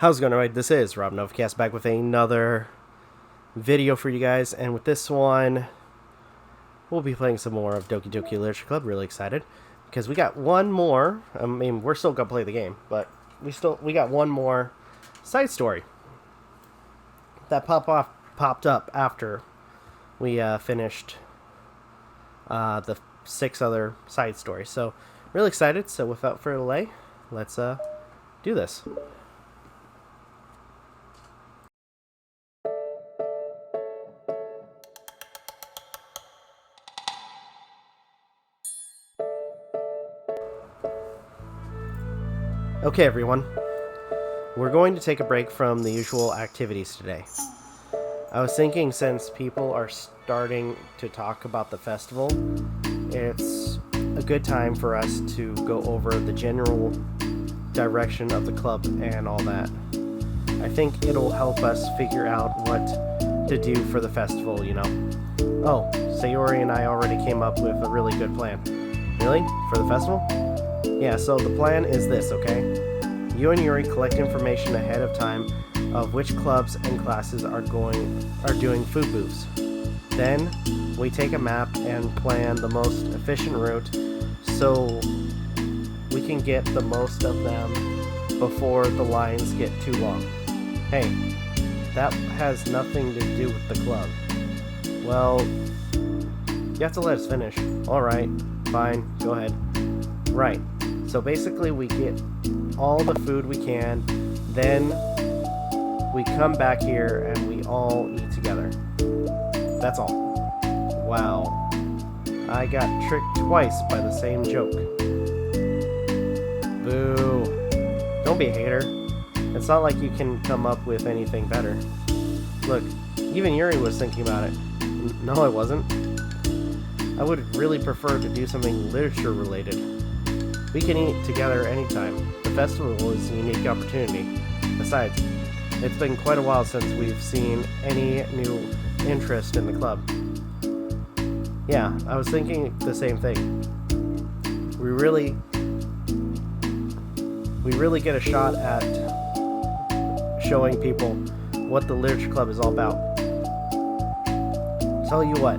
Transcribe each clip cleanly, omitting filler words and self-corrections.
How's it going, alright? This is Rob Novakast back with another video for you guys, and with this one, we'll be playing some more of Doki Doki Literature Club. Really excited because we got one more. I mean, we're still gonna play the game, but we got one more side story that popped up after we finished the 6 other side stories. So, really excited. So, without further delay, let's do this. Okay, everyone, we're going to take a break from the usual activities today. I was thinking, since people are starting to talk about the festival, it's a good time for us to go over the general direction of the club and all that. I think it'll help us figure out what to do for the festival, you know. Oh, Sayori and I already came up with a really good plan. Really? For the festival? Yeah, so the plan is this, okay? You and Yuri collect information ahead of time of which clubs and classes are doing food booths. Then we take a map and plan the most efficient route so we can get the most of them before the lines get too long. Hey, that has nothing to do with the club. Well, you have to let us finish. Alright, fine, go ahead. Right. So basically we get all the food we can, then we come back here and we all eat together. That's all. Wow. I got tricked twice by the same joke. Boo. Don't be a hater. It's not like you can come up with anything better. Look, even Yuri was thinking about it. No, I wasn't. I would really prefer to do something literature related. We can eat together anytime. The festival is a unique opportunity. Besides, it's been quite a while since we've seen any new interest in the club. Yeah, I was thinking the same thing. We really get a shot at showing people what the literature club is all about. Tell you what,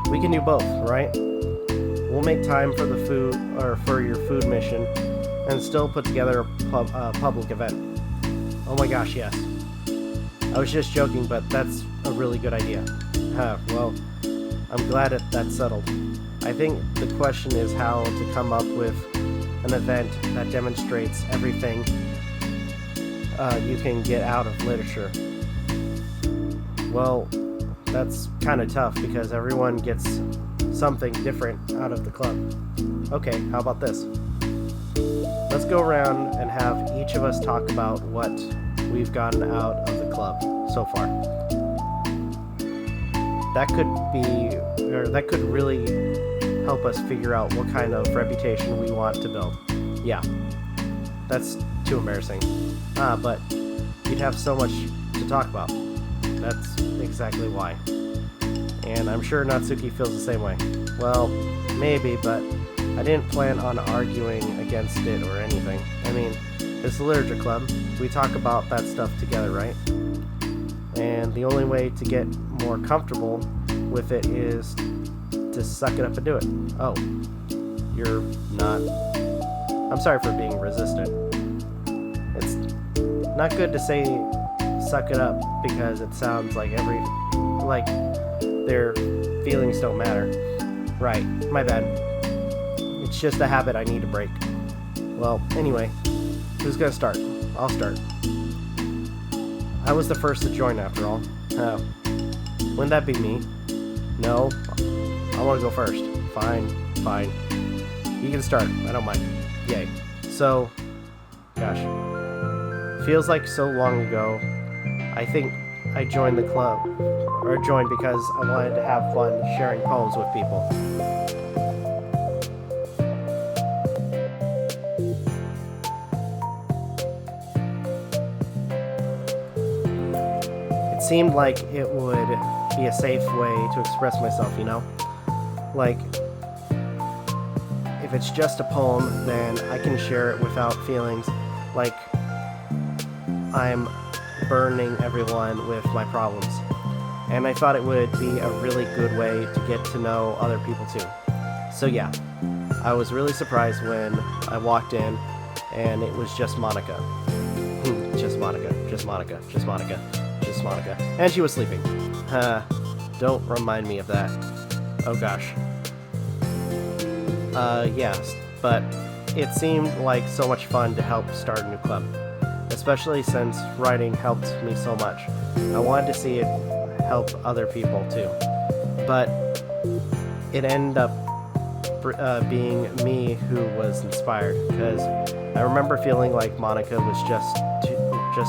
we can do both, right? We'll make time for the food, or for your food mission, and still put together a public event. Oh my gosh, yes. I was just joking, but that's a really good idea. Well, I'm glad that's settled. I think the question is how to come up with an event that demonstrates everything you can get out of literature. Well, that's kind of tough because everyone gets something different out of the club. Okay, how about this? Let's go around and have each of us talk about what we've gotten out of the club so far. That could really help us figure out what kind of reputation we want to build. Yeah, that's too embarrassing. But you'd have so much to talk about. That's exactly why. And I'm sure Natsuki feels the same way. Well, maybe, but I didn't plan on arguing against it or anything. I mean, it's a literature club. We talk about that stuff together, right? And the only way to get more comfortable with it is to suck it up and do it. Oh, you're not... I'm sorry for being resistant. It's not good to say suck it up because it sounds like their feelings don't matter. Right, my bad. It's just a habit I need to break. Well, anyway, who's gonna start? I'll start. I was the first to join after all. Wouldn't that be me? No, I want to go first. Fine. You can start, I don't mind. Yay. So, gosh. Feels like so long ago. I think I joined the club. Or joined because I wanted to have fun sharing poems with people. It seemed like it would be a safe way to express myself, you know? Like, if it's just a poem, then I can share it without feelings like I'm burdening everyone with my problems. And I thought it would be a really good way to get to know other people too. So yeah, I was really surprised when I walked in and it was just Monica. Just Monica, just Monica, just Monica, just Monica. And she was sleeping. Don't remind me of that. Oh gosh. Yes, but it seemed like so much fun to help start a new club. Especially since writing helped me so much. I wanted to see it help other people too. But it ended up being me who was inspired, because I remember feeling like Monica was just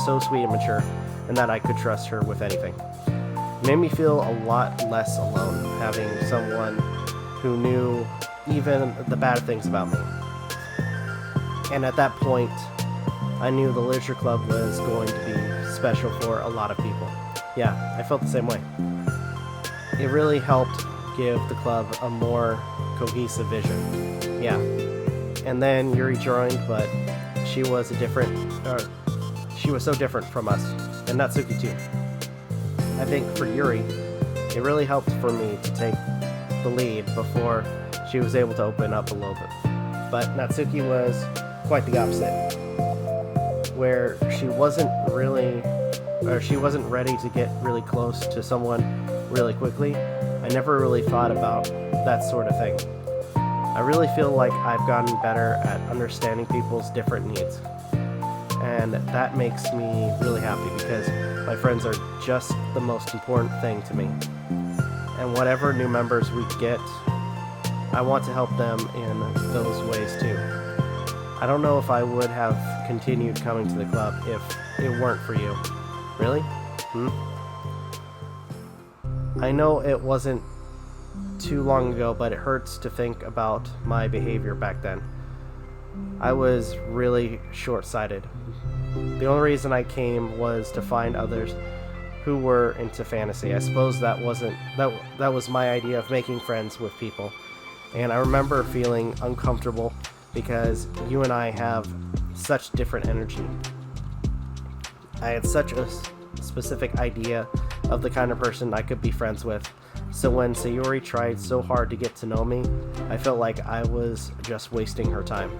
so sweet and mature, and that I could trust her with anything. It made me feel a lot less alone, having someone who knew even the bad things about me. And at that point, I knew the literature club was going to be special for a lot of people. Yeah, I felt the same way. It really helped give the club a more cohesive vision. Yeah. And then Yuri joined, but she was so different from us, and Natsuki too. I think for Yuri, it really helped for me to take the lead before she was able to open up a little bit. But Natsuki was quite the opposite, where she wasn't ready to get really close to someone really quickly. I never really thought about that sort of thing. I really feel like I've gotten better at understanding people's different needs. And that makes me really happy, because my friends are just the most important thing to me. And whatever new members we get, I want to help them in those ways too. I don't know if I would have continued coming to the club if it weren't for you. Really? I know it wasn't too long ago, but it hurts to think about my behavior back then. I was really short-sighted. The only reason I came was to find others who were into fantasy. I suppose that was my idea of making friends with people. And I remember feeling uncomfortable because you and I have such different energy. I had such a specific idea of the kind of person I could be friends with. So when Sayori tried so hard to get to know me, I felt like I was just wasting her time.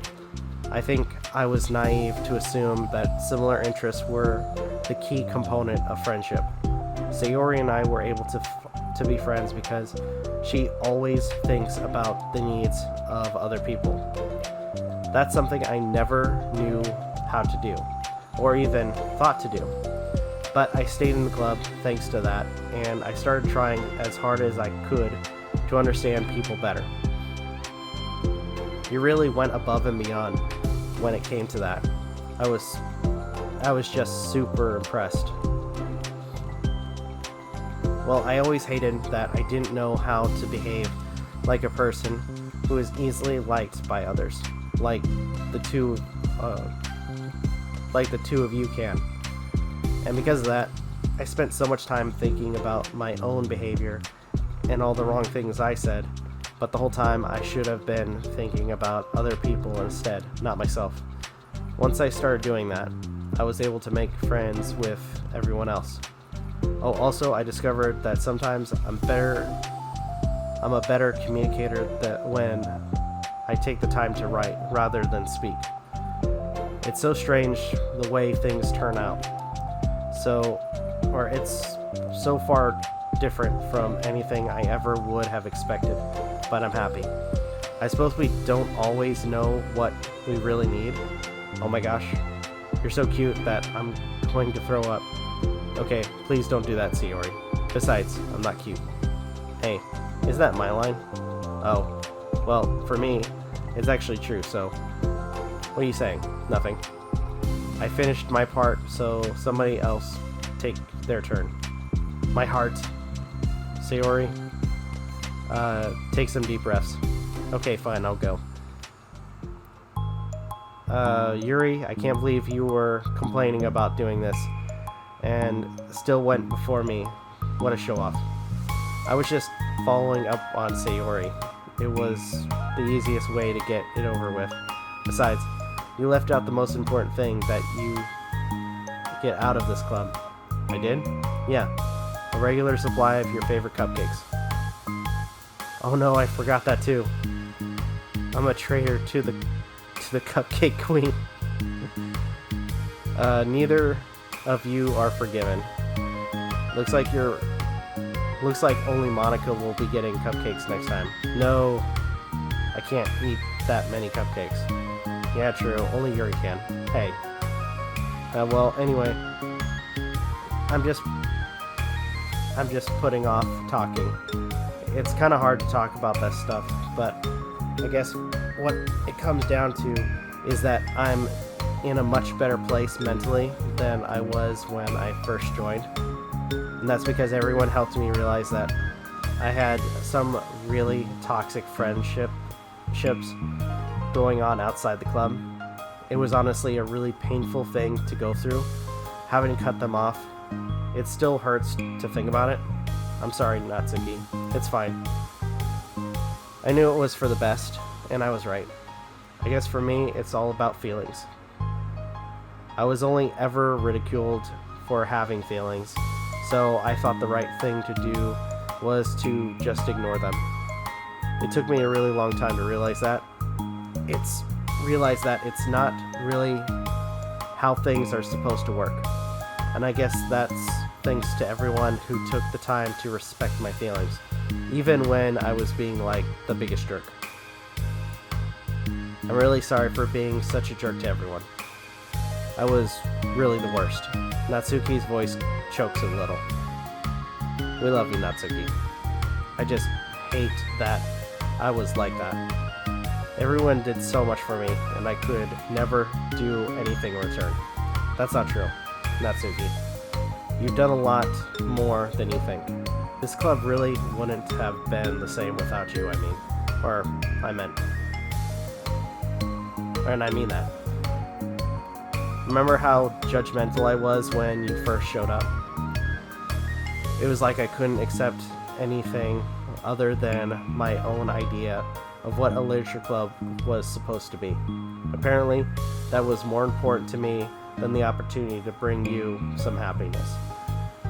I think I was naive to assume that similar interests were the key component of friendship. Sayori and I were able to be friends because she always thinks about the needs of other people. That's something I never knew how to do, or even thought to do. But I stayed in the club thanks to that, and I started trying as hard as I could to understand people better. You really went above and beyond when it came to that. I was just super impressed. Well, I always hated that I didn't know how to behave like a person who is easily liked by others, like the two of you can. And because of that, I spent so much time thinking about my own behavior and all the wrong things I said, but the whole time I should have been thinking about other people instead, not myself. Once I started doing that, I was able to make friends with everyone else. Oh, also, I discovered that sometimes I'm a better communicator when I take the time to write rather than speak. It's so strange the way things turn out. It's so far different from anything I ever would have expected, but I'm happy. I suppose we don't always know what we really need. Oh my gosh, you're so cute that I'm going to throw up. Okay, please don't do that, Sayori. Besides, I'm not cute. Hey, is that my line? Oh, well, for me, it's actually true, so... What are you saying? Nothing. I finished my part, so somebody else take their turn. My heart. Sayori, take some deep breaths. Okay, fine, I'll go. Yuri, I can't believe you were complaining about doing this and still went before me. What a show-off. I was just following up on Sayori. It was the easiest way to get it over with. Besides, you left out the most important thing, that you get out of this club. I did? Yeah. A regular supply of your favorite cupcakes. Oh no, I forgot that too. I'm a traitor to the cupcake queen. Neither of you are forgiven. Looks like only Monica will be getting cupcakes next time. No, I can't eat that many cupcakes. Yeah, true. Only Yuri can. Hey. Well, anyway, I'm just putting off talking. It's kind of hard to talk about that stuff, but I guess what it comes down to is that I'm in a much better place mentally than I was when I first joined. And that's because everyone helped me realize that I had some really toxic friendships going on outside the club. It was honestly a really painful thing to go through, having to cut them off. It still hurts to think about it. I'm sorry, Natsuki. It's fine. I knew it was for the best, and I was right. I guess for me, it's all about feelings. I was only ever ridiculed for having feelings, so I thought the right thing to do was to just ignore them. It took me a really long time to realize that. It's not really how things are supposed to work. And I guess that's thanks to everyone who took the time to respect my feelings, even when I was being like the biggest jerk. I'm really sorry for being such a jerk to everyone. I was really the worst. Natsuki's voice chokes a little. We love you, Natsuki. I just hate that I was like that. Everyone did so much for me, and I could never do anything in return. That's not true, Natsuki. You've done a lot more than you think. This club really wouldn't have been the same without you, I mean. And I mean that. Remember how judgmental I was when you first showed up? It was like I couldn't accept anything other than my own idea of what a literature club was supposed to be. Apparently, that was more important to me than the opportunity to bring you some happiness.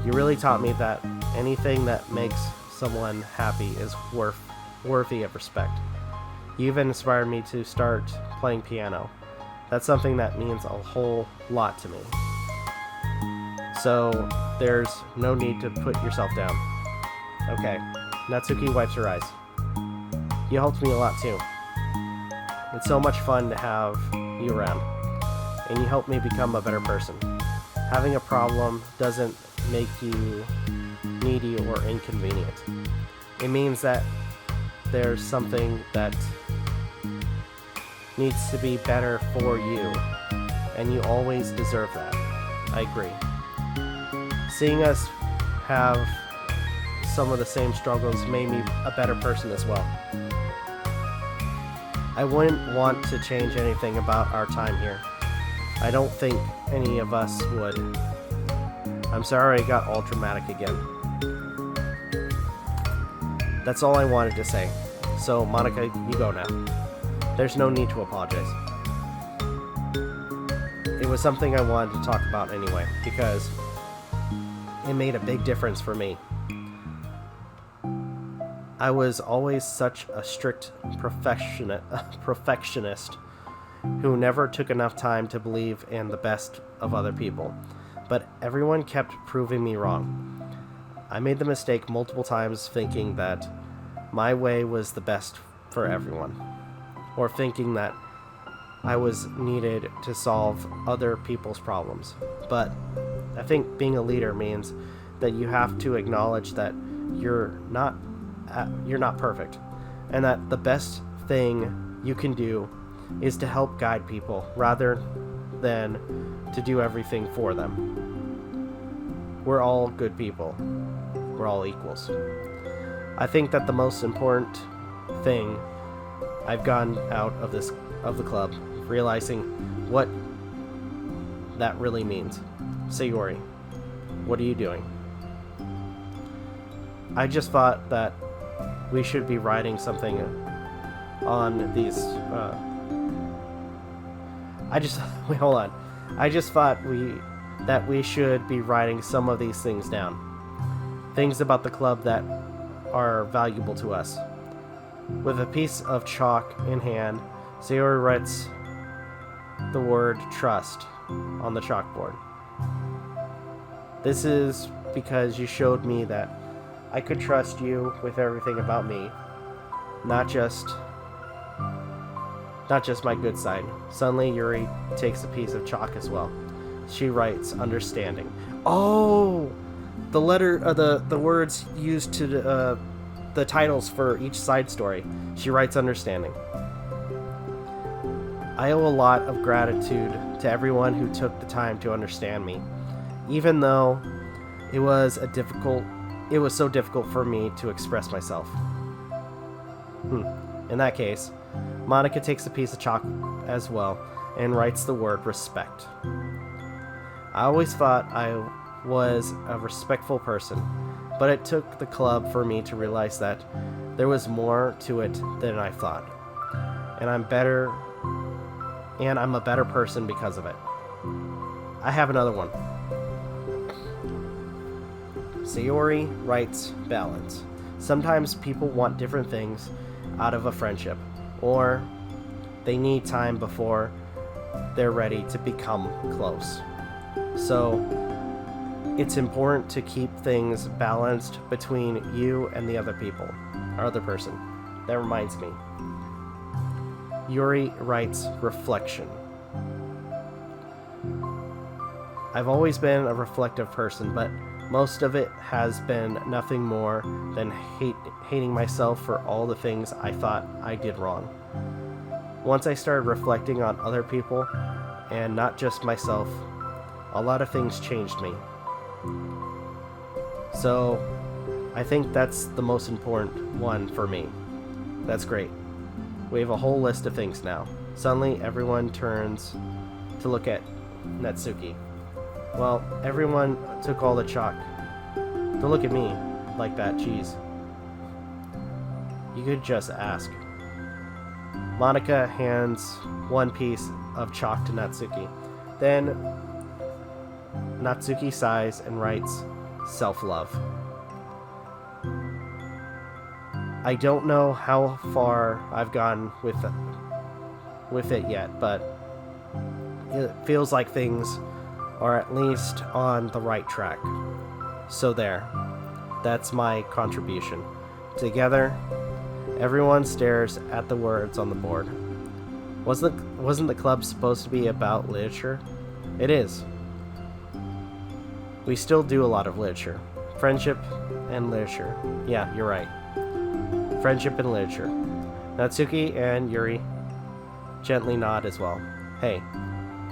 You really taught me that anything that makes someone happy is worthy of respect. You even inspired me to start playing piano. That's something that means a whole lot to me. So, there's no need to put yourself down. Okay. Natsuki wipes her eyes. You helped me a lot too. It's so much fun to have you around. And you helped me become a better person. Having a problem doesn't make you needy or inconvenient. It means that there's something that needs to be better for you, and you always deserve that. I agree. Seeing us have some of the same struggles made me a better person as well. I wouldn't want to change anything about our time here. I don't think any of us would. I'm sorry I got all dramatic again. That's all I wanted to say. So, Monica, you go now. There's no need to apologize. It was something I wanted to talk about anyway, because it made a big difference for me. I was always such a strict perfectionist who never took enough time to believe in the best of other people, but everyone kept proving me wrong. I made the mistake multiple times thinking that my way was the best for everyone, or thinking that I was needed to solve other people's problems. But I think being a leader means that you have to acknowledge that you're not perfect, and that the best thing you can do is to help guide people rather than to do everything for them. We're all good people. We're all equals. I think that the most important thing I've gotten out of the club, realizing what that really means. Sayori, what are you doing? I just thought that we should be writing something on these, wait, hold on. I just thought we that we should be writing some of these things down. Things about the club that are valuable to us. With a piece of chalk in hand, Sayori writes the word trust on the chalkboard. This is because you showed me that I could trust you with everything about me, not just my good side. Suddenly, Yuri takes a piece of chalk as well. She writes understanding. Oh, the words used to the titles for each side story. She writes understanding. I owe a lot of gratitude to everyone who took the time to understand me, even though it was so difficult for me to express myself. In that case, Monica takes a piece of chalk as well and writes the word respect. I always thought I was a respectful person, but it took the club for me to realize that there was more to it than I thought. And I'm a better person because of it. I have another one. Sayori writes balance. Sometimes people want different things out of a friendship, or they need time before they're ready to become close. So it's important to keep things balanced between you and the other person. That reminds me. Yuri writes reflection. I've always been a reflective person, but most of it has been nothing more than hating myself for all the things I thought I did wrong. Once I started reflecting on other people, and not just myself, a lot of things changed me. So, I think that's the most important one for me. That's great. We have a whole list of things now. Suddenly, everyone turns to look at Natsuki. Well, everyone took all the chalk. Don't look at me like that, jeez. You could just ask. Monica hands one piece of chalk to Natsuki. Then, Natsuki sighs and writes, self-love. I don't know how far I've gone with it yet, but it feels like things are at least on the right track. So there. That's my contribution. Together, everyone stares at the words on the board. Wasn't the club supposed to be about literature? It is. We still do a lot of literature. Friendship and literature. Yeah, you're right. Friendship and literature. Natsuki and Yuri gently nod as well. Hey,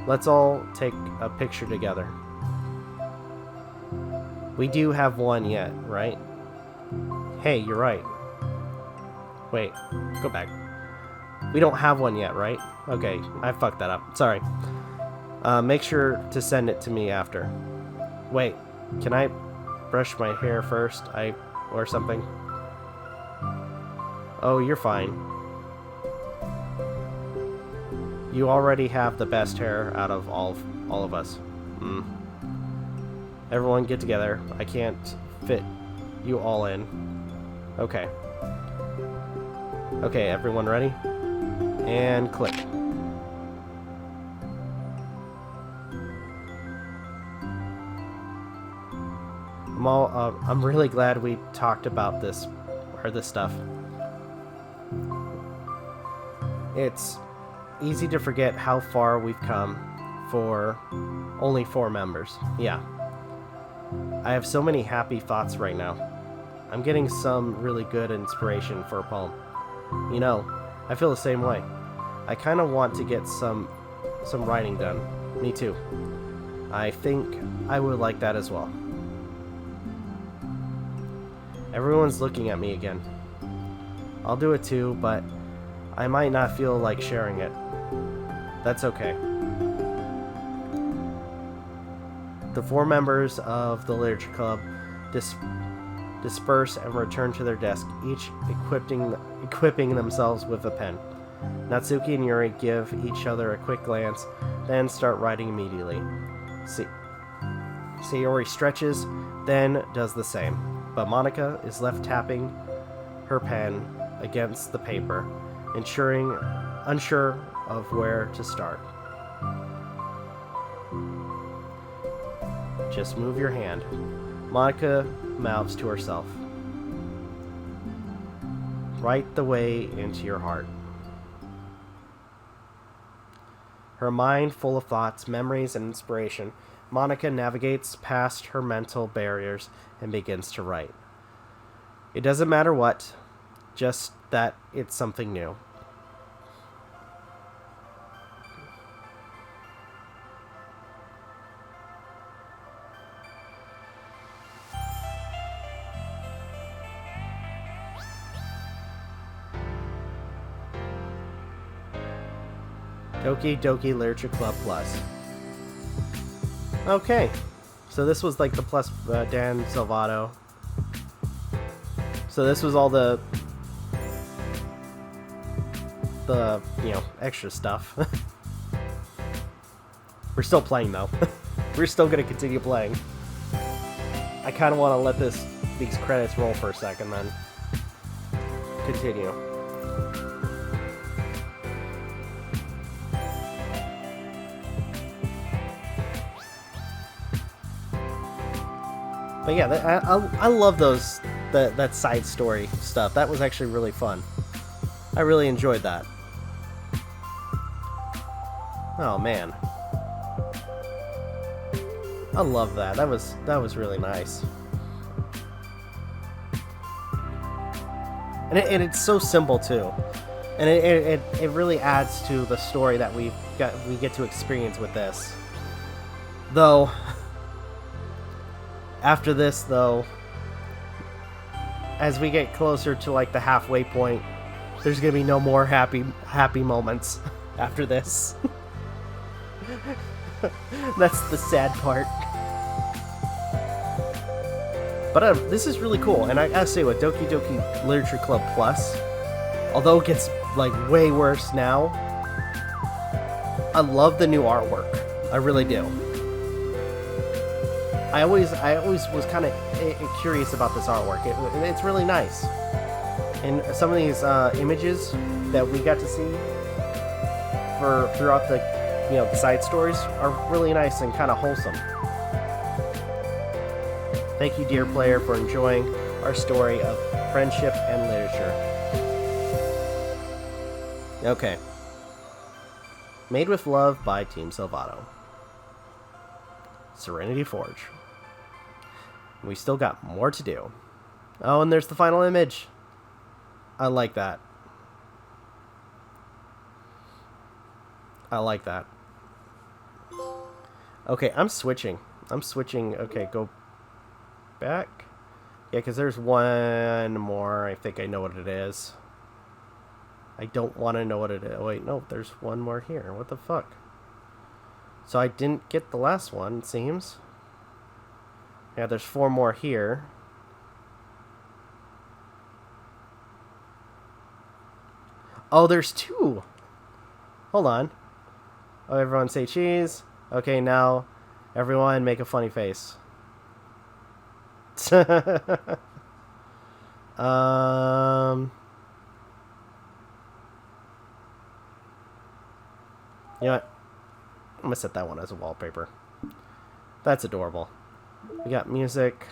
let's all take a picture together. We do have one yet, right? Hey, you're right. Wait, go back. We don't have one yet, right? Okay, I fucked that up. Sorry. Make sure to send it to me after. Wait, can I brush my hair first? Or something? Oh, you're fine. You already have the best hair out of all of us. Everyone get together. I can't fit you all in. Okay. Okay, everyone ready? And click. I'm really glad we talked about this stuff. It's easy to forget how far we've come for only 4 members. Yeah. I have so many happy thoughts right now. I'm getting some really good inspiration for a poem. You know, I feel the same way. I kind of want to get some writing done. Me too. I think I would like that as well. Everyone's looking at me again. I'll do it too, but I might not feel like sharing it. That's okay. The 4 members of the Literature Club disperse and return to their desk, each equipping themselves with a pen. Natsuki and Yuri give each other a quick glance, then start writing immediately. Sayori stretches, then does the same. But Monika is left tapping her pen against the paper, unsure of where to start. Just move your hand. Monika mouths to herself. Right the way into your heart. Her mind full of thoughts, memories, and inspiration, Monika navigates past her mental barriers and begins to write. It doesn't matter what, just that it's something new. Doki Literature Club Plus. Okay, so this was like the plus Dan Salvato. So this was all the extra stuff. We're still playing though. We're still gonna continue playing. I kind of want to let these credits roll for a second, then continue. But yeah, I love that side story stuff. That was actually really fun. I really enjoyed that. Oh man, I love that. That was really nice. And it's so simple too, and it really adds to the story that we get to experience with this. Though. After this, though, as we get closer to like the halfway point, there's gonna be no more happy moments after this. That's the sad part. But this is really cool, and I gotta say, with Doki Literature Club Plus, although it gets like way worse now, I love the new artwork. I really do. I always was kind of curious about this artwork. It's really nice, and some of these images that we got to see throughout the side stories are really nice and kind of wholesome. Thank you, dear player, for enjoying our story of friendship and literature. Okay. Made with Love by Team Salvato. Serenity Forge. We still got more to do. Oh, and there's the final image. I like that. I like that. Okay, I'm switching. Okay, go back. Yeah, because there's one more. I think I know what it is. I don't want to know what it is. Wait, no, there's one more here. What the fuck? So I didn't get the last one, it seems. Yeah, there's 4 more here. Oh, there's 2. Hold on. Oh, everyone say cheese. Okay, now everyone make a funny face. You know what? I'm gonna set that one as a wallpaper. That's adorable. We got music,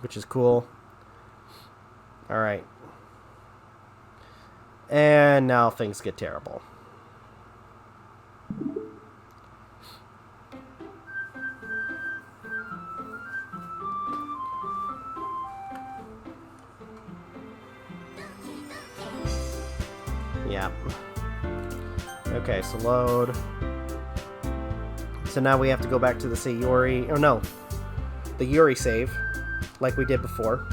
which is cool. Alright. And now things get terrible. Yeah. Okay, so load. So now we have to go back to the Sayori, or no, the Yuri save, like we did before.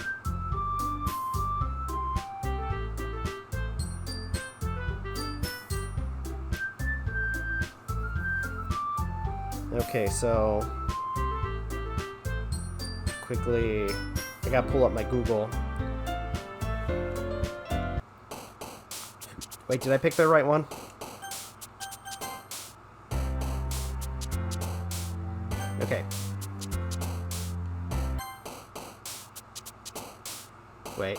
Okay, so quickly, I gotta pull up my Google. Wait, did I pick the right one? Wait.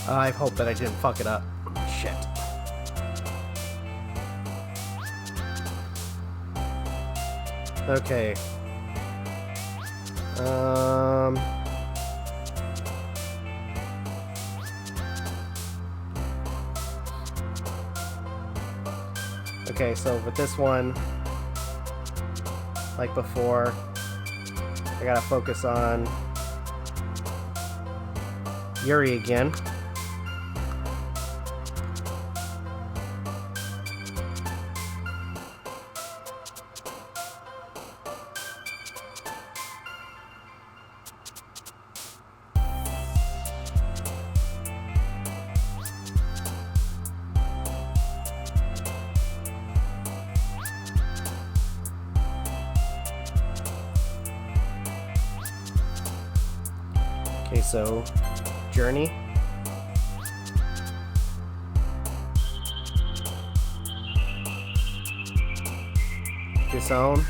I hope that I didn't fuck it up. Shit. Okay. Okay, so with this one, like before, I gotta focus on Yuri again. Okay, so Journey. Disown.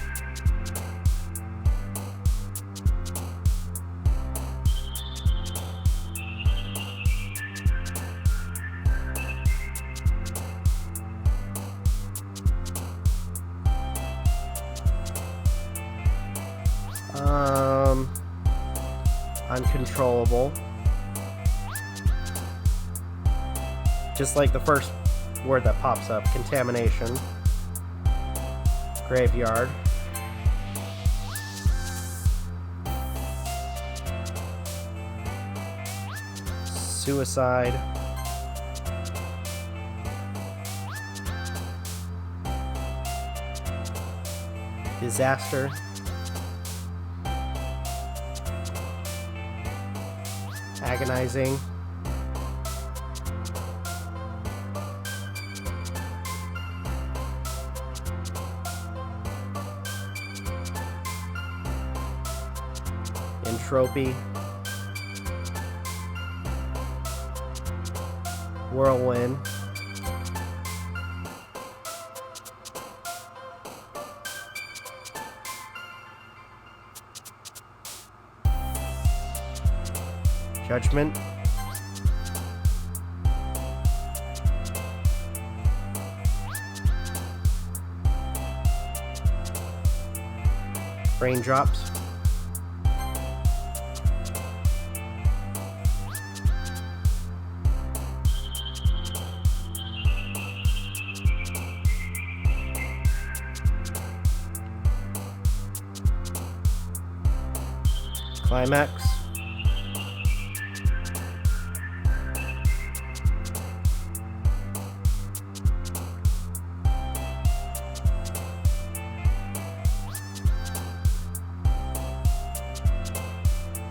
Uncontrollable. Just like the first word that pops up, contamination. Graveyard. Suicide. Disaster. Agonizing. Entropy. Whirlwind. Judgment. Raindrops. Climax.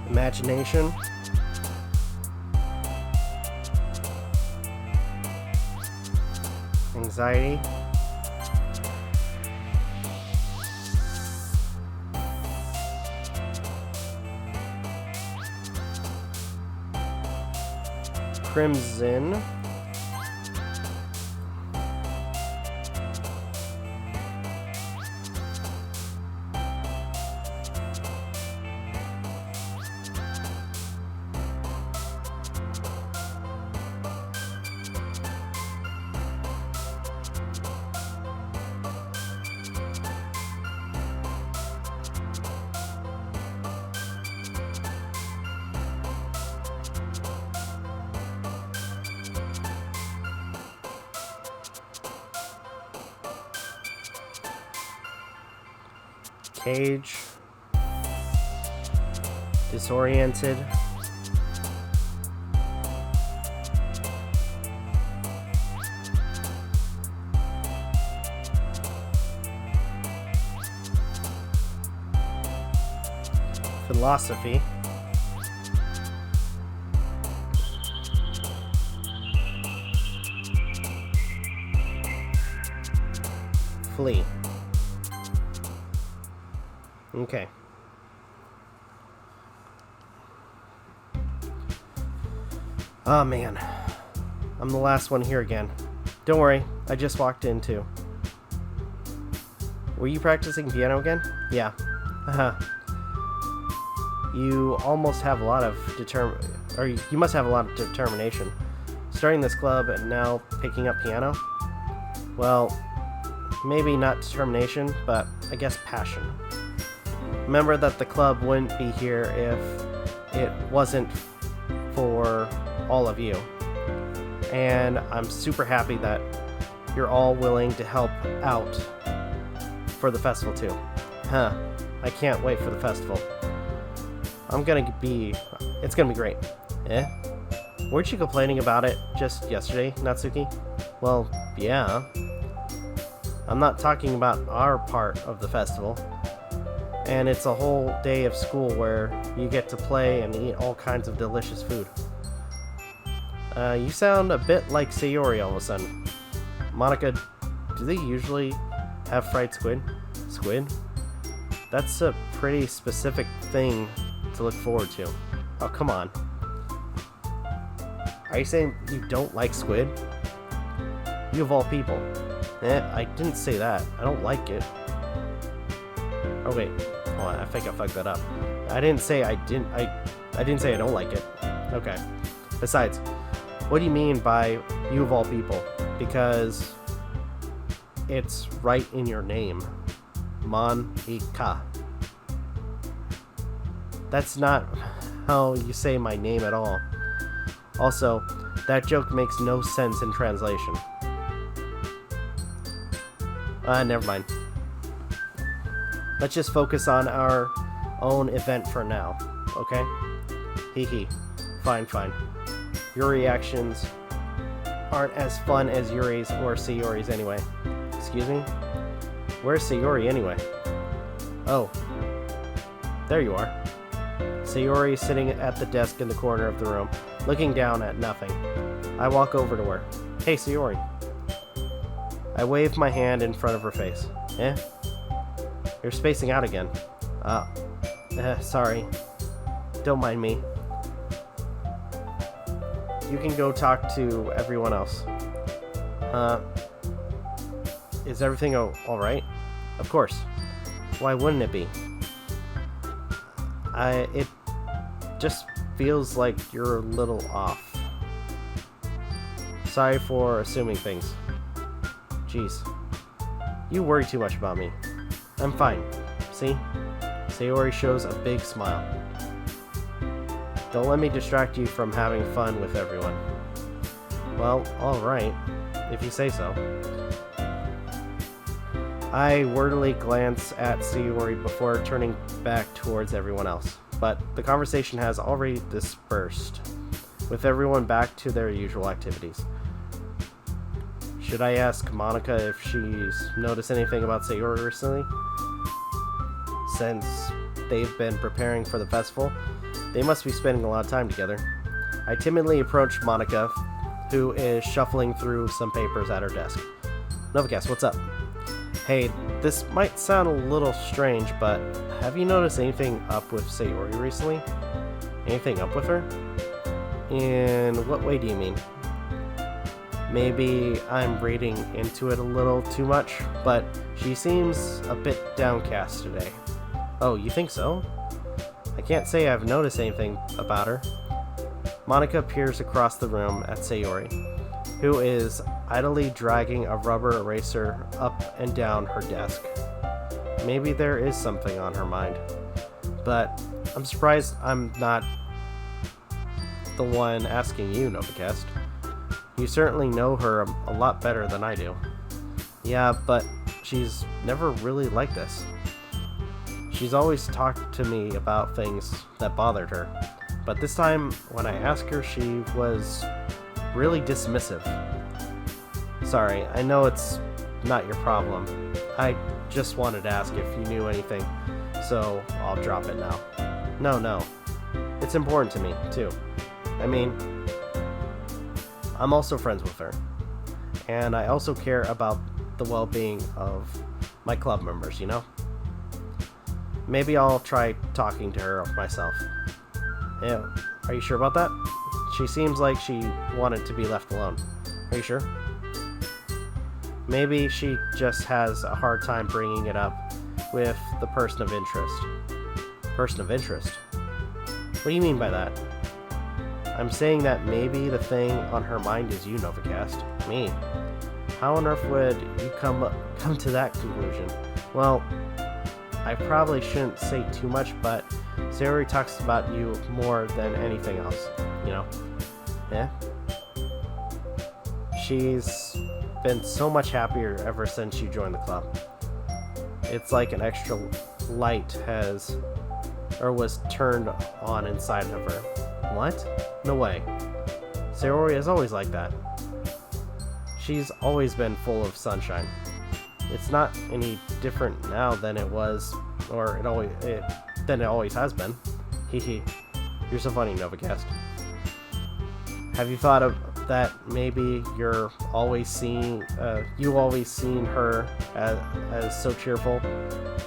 Imagination. Anxiety. Crimson. Cage. Disoriented. Philosophy. Flee. Okay. Oh man, I'm the last one here again. Don't worry, I just walked in too. Were you practicing piano again? Yeah. Haha. You almost have a lot of you must have a lot of determination. Starting this club and now picking up piano? Well, maybe not determination, but I guess passion. Remember that the club wouldn't be here if it wasn't for all of you. And I'm super happy that you're all willing to help out for the festival too. Huh. I can't wait for the festival. It's gonna be great. Eh? Weren't you complaining about it just yesterday, Natsuki? Well, yeah. I'm not talking about our part of the festival. And it's a whole day of school where you get to play and eat all kinds of delicious food. You sound a bit like Sayori all of a sudden. Monica, do they usually have fried squid? Squid? That's a pretty specific thing to look forward to. Oh, come on. Are you saying you don't like squid? You of all people. I didn't say that. I don't like it. Oh wait. Hold on, I think I fucked that up. I didn't say I didn't say I don't like it. Okay. Besides, what do you mean by you of all people? Because it's right in your name. Monica. That's not how you say my name at all. Also, that joke makes no sense in translation. Never mind. Let's just focus on our own event for now, okay? Hee hee. Fine. Your reactions aren't as fun as Yuri's or Sayori's anyway. Excuse me? Where's Sayori anyway? Oh. There you are. Sayori is sitting at the desk in the corner of the room, looking down at nothing. I walk over to her. Hey, Sayori. I wave my hand in front of her face. Eh? You're spacing out again. Sorry. Don't mind me. You can go talk to everyone else. Is everything alright? Of course. Why wouldn't it be? It just feels like you're a little off. Sorry for assuming things. Jeez. You worry too much about me. I'm fine. See? Sayori shows a big smile. Don't let me distract you from having fun with everyone. Well, alright. If you say so. I wordily glance at Sayori before turning back towards everyone else, but the conversation has already dispersed, with everyone back to their usual activities. Should I ask Monica if she's noticed anything about Sayori recently? Since they've been preparing for the festival, they must be spending a lot of time together. I timidly approach Monica, who is shuffling through some papers at her desk. Novakast, what's up? Hey, this might sound a little strange, but have you noticed anything up with Sayori recently? Anything up with her? In what way do you mean? Maybe I'm reading into it a little too much, but she seems a bit downcast today. Oh, you think so? I can't say I've noticed anything about her. Monica peers across the room at Sayori, who is idly dragging a rubber eraser up and down her desk. Maybe there is something on her mind, but I'm surprised I'm not the one asking you, Novakast. You certainly know her a lot better than I do. Yeah, but she's never really like this. She's always talked to me about things that bothered her, but this time when I asked her, she was really dismissive. Sorry, I know it's not your problem. I just wanted to ask if you knew anything, so I'll drop it now. No. It's important to me, too. I mean, I'm also friends with her, and I also care about the well-being of my club members, you know? Maybe I'll try talking to her myself. Yeah, are you sure about that? She seems like she wanted to be left alone. Are you sure? Maybe she just has a hard time bringing it up with the person of interest. Person of interest? What do you mean by that? I'm saying that maybe the thing on her mind is you, Novakast. Me. How on earth would you come to that conclusion? Well, I probably shouldn't say too much, but Sayori talks about you more than anything else, you know? Yeah? She's been so much happier ever since you joined the club. It's like an extra light was turned on inside of her. What? No way. Sayori is always like that. She's always been full of sunshine. It's not any different now than it was, or than it always has been. Hehe. You're so funny, Novakast. Have you thought of that? Maybe you always seen her as so cheerful,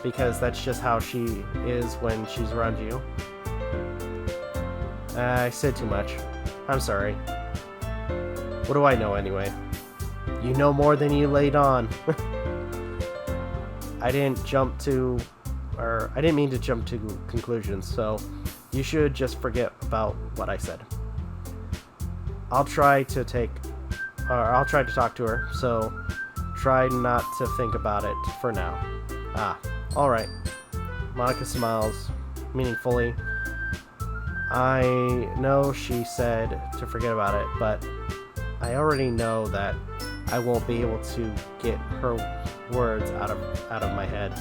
because that's just how she is when she's around you. I said too much. I'm sorry. What do I know anyway? You know more than you laid on. I didn't mean to jump to conclusions, so you should just forget about what I said. I'll try to talk to her, so try not to think about it for now. Alright. Monica smiles meaningfully. I know she said to forget about it, but I already know that I won't be able to get her words out of my head.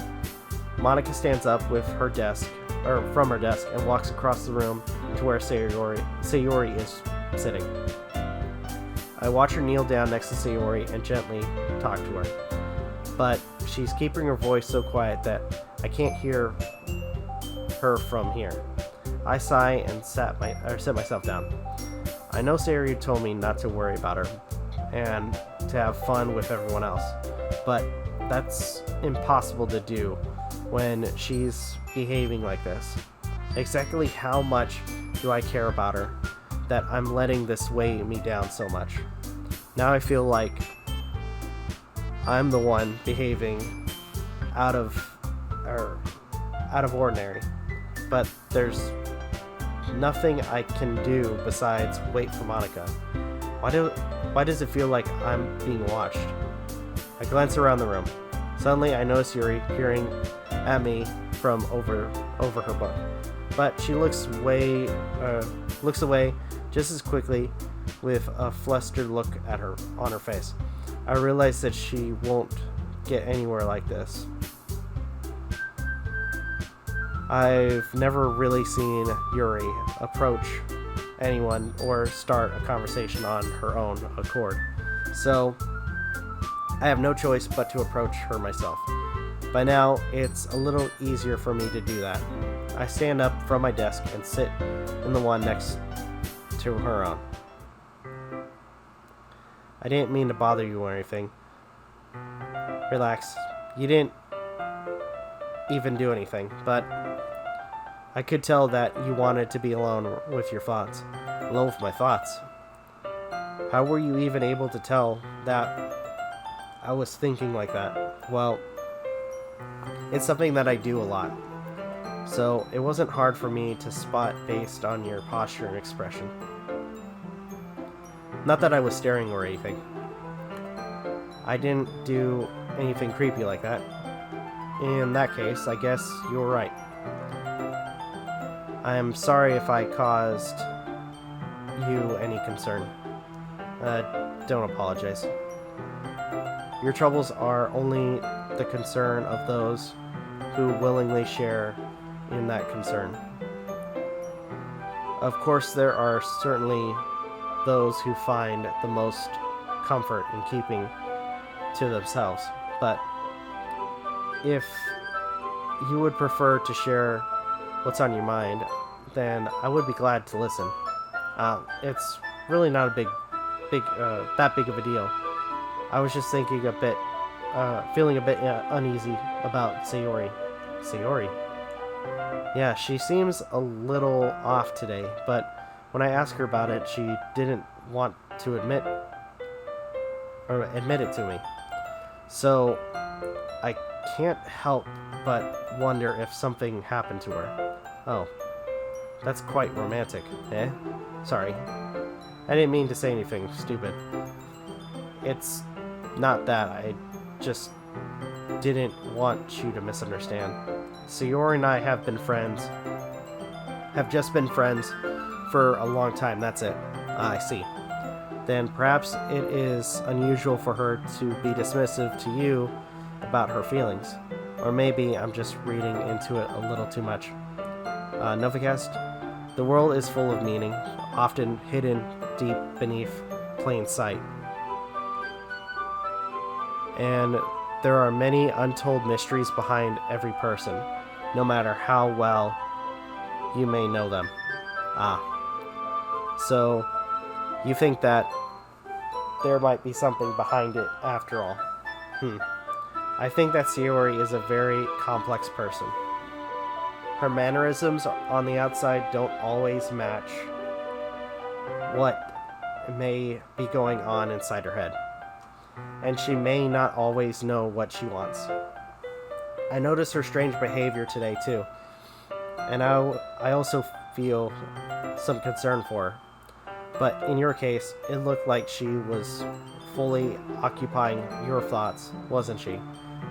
Monica stands up from her desk and walks across the room to where Sayori is sitting. I watch her kneel down next to Sayori and gently talk to her, but she's keeping her voice so quiet that I can't hear her from here. I sigh and sit myself down. I know Sayori told me not to worry about her and to have fun with everyone else, but that's impossible to do when she's behaving like this. Exactly how much do I care about her that I'm letting this weigh me down so much? Now I feel like I'm the one behaving out of ordinary, but there's nothing I can do besides wait for Monica. Why does it feel like I'm being watched? I glance around the room. Suddenly I notice Yuri peering at me from over her book, but she looks away just as quickly with a flustered look on her face. I realize that she won't get anywhere like this. I've never really seen Yuri approach anyone or start a conversation on her own accord, so I have no choice but to approach her myself. By now, it's a little easier for me to do that. I stand up from my desk and sit in the one next to her own. I didn't mean to bother you or anything. Relax. You didn't even do anything, but I could tell that you wanted to be alone with your thoughts. Alone with my thoughts. How were you even able to tell that I was thinking like that? Well, it's something that I do a lot, so it wasn't hard for me to spot based on your posture and expression. Not that I was staring or anything. I didn't do anything creepy like that. In that case, I guess you were right. I'm sorry if I caused you any concern. Don't apologize. Your troubles are only the concern of those who willingly share in that concern. Of course, there are certainly those who find the most comfort in keeping to themselves, but if you would prefer to share what's on your mind, then I would be glad to listen. It's really not that big of a deal. I was just feeling a bit uneasy about Sayori. Sayori? Yeah, she seems a little off today, but When I asked her about it, she didn't want to admit it to me. So I can't help but wonder if something happened to her. Oh, that's quite romantic, eh? Sorry. I didn't mean to say anything stupid. It's not that. I just didn't want you to misunderstand. Sayori and I have just been friends for a long time, that's it. I see. Then perhaps it is unusual for her to be dismissive to you about her feelings. Or maybe I'm just reading into it a little too much. Novakast, the world is full of meaning, often hidden deep beneath plain sight. And there are many untold mysteries behind every person, no matter how well you may know them. So you think that there might be something behind it after all. I think that Sayori is a very complex person. Her mannerisms on the outside don't always match what may be going on inside her head. And she may not always know what she wants. I noticed her strange behavior today too. And I also feel some concern for her. But in your case, it looked like she was fully occupying your thoughts, wasn't she?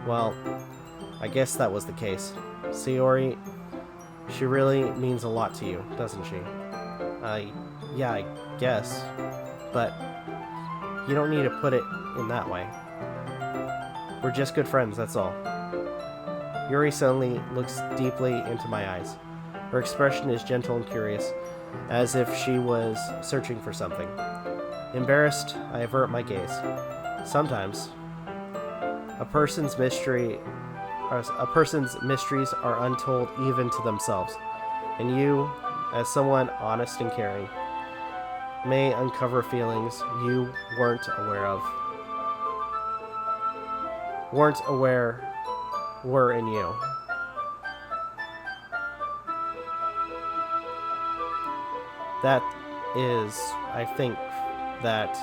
Well, I guess that was the case. Sayori, she really means a lot to you, doesn't she? Yeah, I guess. But you don't need to put it in that way. We're just good friends, that's all. Yuri suddenly looks deeply into my eyes. Her expression is gentle and curious, as if she was searching for something. Embarrassed, I avert my gaze. Sometimes, a person's mysteries are untold even to themselves, and you, as someone honest and caring, may uncover feelings you weren't aware were in you. That is, I think, that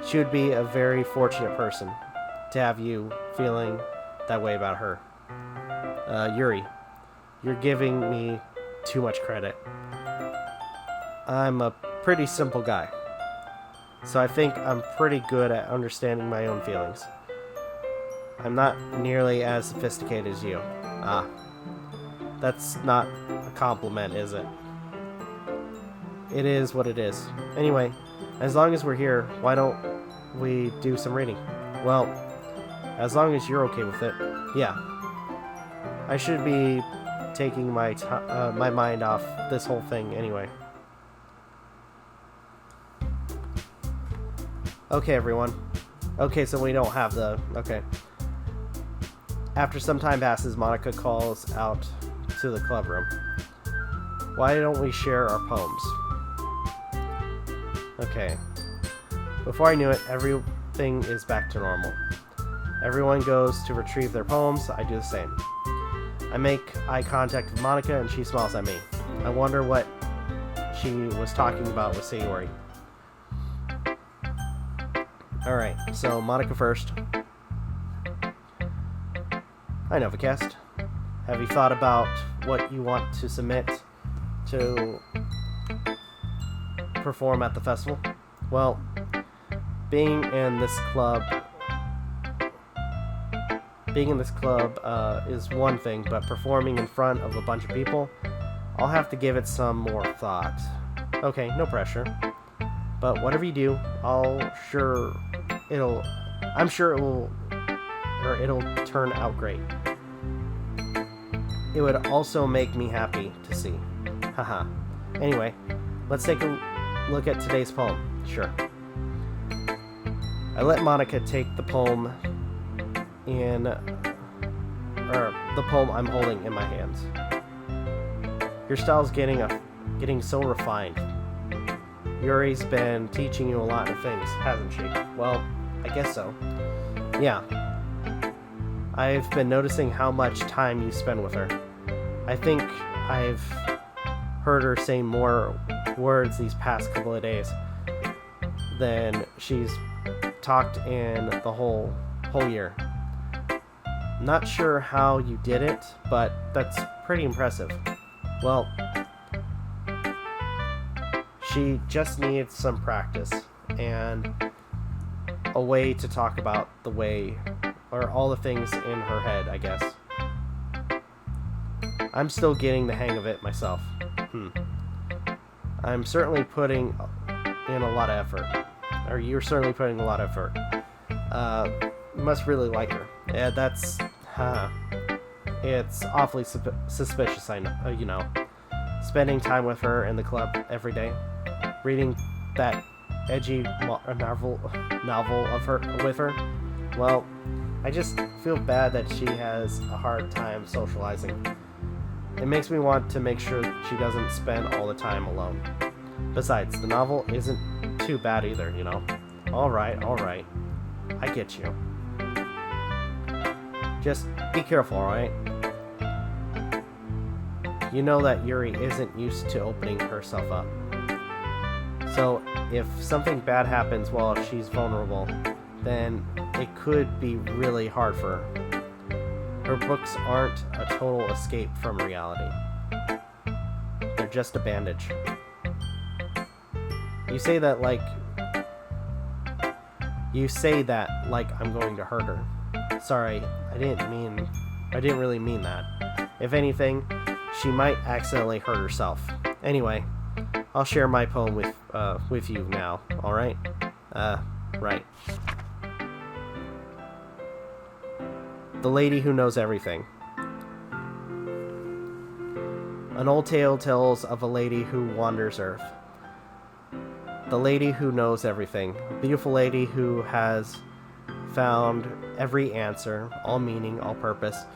she would be a very fortunate person to have you feeling that way about her. Yuri, you're giving me too much credit. I'm a pretty simple guy, so I think I'm pretty good at understanding my own feelings. I'm not nearly as sophisticated as you. That's not a compliment, is it? It is what it is. Anyway, as long as we're here, why don't we do some reading? Well, as long as you're okay with it, yeah. I should be taking my mind off this whole thing anyway. Okay, everyone. Okay, so we don't have the... Okay. After some time passes, Monica calls out to the club room. Why don't we share our poems? Okay. Before I knew it, everything is back to normal. Everyone goes to retrieve their poems. I do the same. I make eye contact with Monica and she smiles at me. I wonder what she was talking about with Sayori. Alright, so Monica first. Hi, Novakast. Have you thought about what you want to submit to perform at the festival? Well, being in this club is one thing, but performing in front of a bunch of people, I'll have to give it some more thought. Okay, no pressure. But whatever you do, I'm sure it'll turn out great. It would also make me happy to see. Haha. Anyway, let's take a look at today's poem. Sure. I let Monica take the poem the poem I'm holding in my hands. Your style's getting so refined. Yuri's been teaching you a lot of things, hasn't she? Well, I guess so. Yeah. I've been noticing how much time you spend with her. I think I've heard her say more words these past couple of days than she's talked in the whole year. Not sure how you did it, but that's pretty impressive. Well, she just needs some practice and a way to talk about the way, or all the things in her head, I guess. I'm still getting the hang of it myself. I'm certainly putting in a lot of effort. Or you're certainly putting a lot of effort. You must really like her. Yeah, that's... It's awfully suspicious, I know, you know. Spending time with her in the club every day. Reading that edgy novel of her with her. Well, I just feel bad that she has a hard time socializing. It makes me want to make sure she doesn't spend all the time alone. Besides, the novel isn't too bad either, you know. Alright. I get you. Just be careful, alright? You know that Yuri isn't used to opening herself up. So, if something bad happens while she's vulnerable, then it could be really hard for her. Her books aren't a total escape from reality. They're just a bandage. You say that like I'm going to hurt her. Sorry, I didn't really mean that. If anything, she might accidentally hurt herself. Anyway, I'll share my poem with you now, alright? Right. The Lady Who Knows Everything. An old tale tells of a lady who wanders Earth. The lady who knows everything. A beautiful lady who has found every answer, all meaning, all purpose,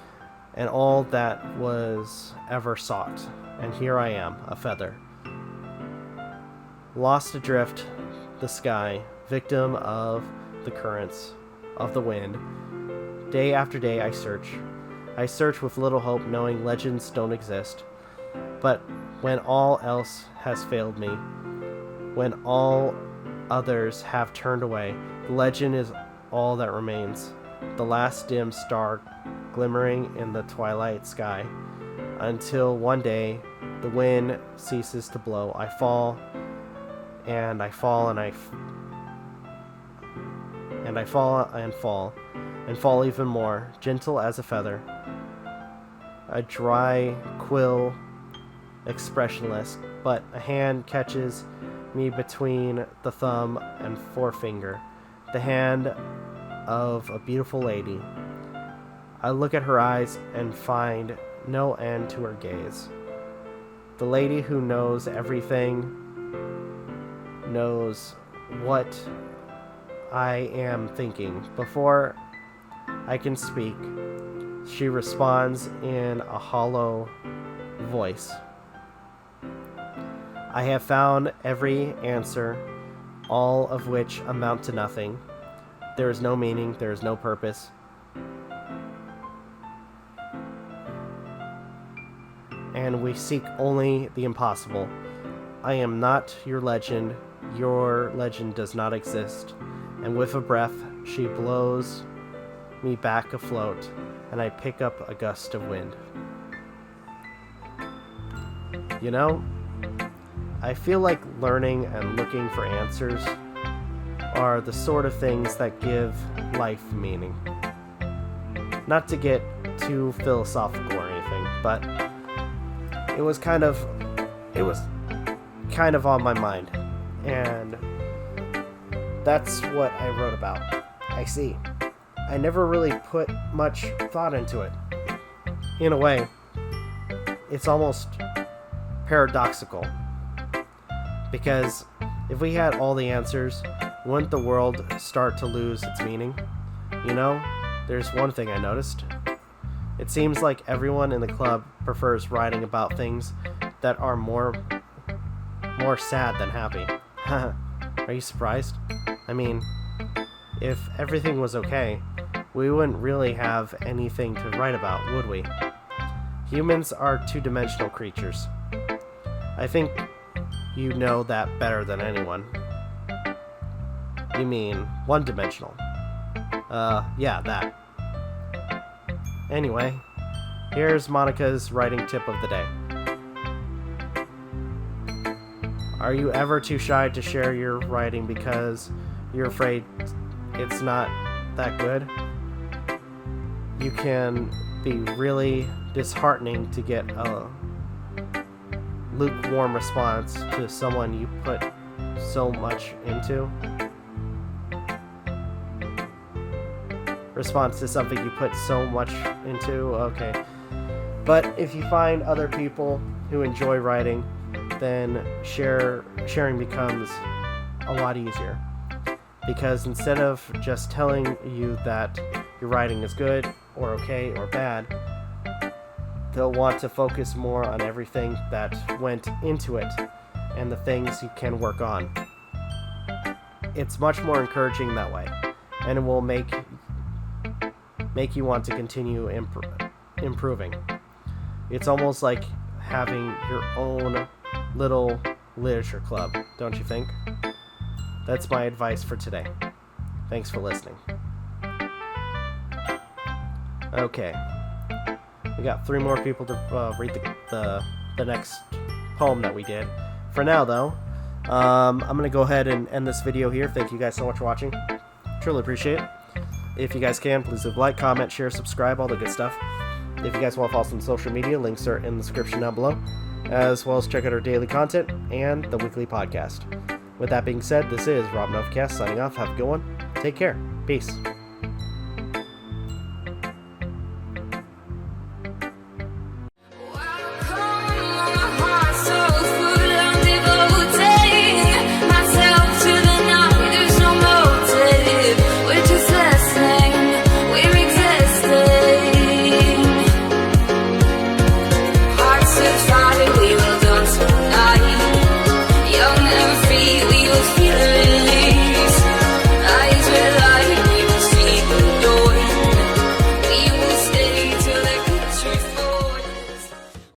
and all that was ever sought. And here I am, a feather. Lost adrift the sky, victim of the currents of the wind. Day after day I search. I search with little hope, knowing legends don't exist. But when all else has failed me, when all others have turned away, the legend is all that remains. The last dim star glimmering in the twilight sky. Until one day, the wind ceases to blow. I fall, and I fall, and I fall, and fall. And fall even more, gentle as a feather. A dry quill, expressionless, but a hand catches me between the thumb and forefinger, the hand of a beautiful lady. I look at her eyes and find no end to her gaze. The lady who knows everything knows what I am thinking. Before I can speak, she responds in a hollow voice. I have found every answer, all of which amount to nothing. There is no meaning, there is no purpose. And we seek only the impossible. I am not your legend does not exist. And with a breath, she blows me back afloat, and I pick up a gust of wind. You know, I feel like learning and looking for answers are the sort of things that give life meaning. Not to get too philosophical or anything, but it was kind of on my mind, and that's what I wrote about. I see. I never really put much thought into it. In a way, it's almost paradoxical. Because if we had all the answers, wouldn't the world start to lose its meaning? You know, there's one thing I noticed. It seems like everyone in the club prefers writing about things that are more sad than happy. Are you surprised? I mean, if everything was okay, we wouldn't really have anything to write about, would we? Humans are two-dimensional creatures. I think you know that better than anyone. You mean one-dimensional? Yeah, that. Anyway, here's Monica's writing tip of the day. Are you ever too shy to share your writing because you're afraid it's not that good? You can be really disheartening to get a lukewarm response to someone you put so much into. Response to something you put so much into, okay. But if you find other people who enjoy writing, then sharing becomes a lot easier. Because instead of just telling you that your writing is good or okay or bad, they'll want to focus more on everything that went into it and the things you can work on. It's much more encouraging that way, and it will make you want to continue improving. It's almost like having your own little literature club, don't you think? That's my advice for today. Thanks for listening. Okay. We got 3 more people to read the next poem that we did. For now, though, I'm going to go ahead and end this video here. Thank you guys so much for watching. Truly appreciate it. If you guys can, please leave a like, comment, share, subscribe, all the good stuff. If you guys want to follow us on social media, links are in the description down below, as well as check out our daily content and the weekly podcast. With that being said, this is Novakast signing off. Have a good one. Take care. Peace.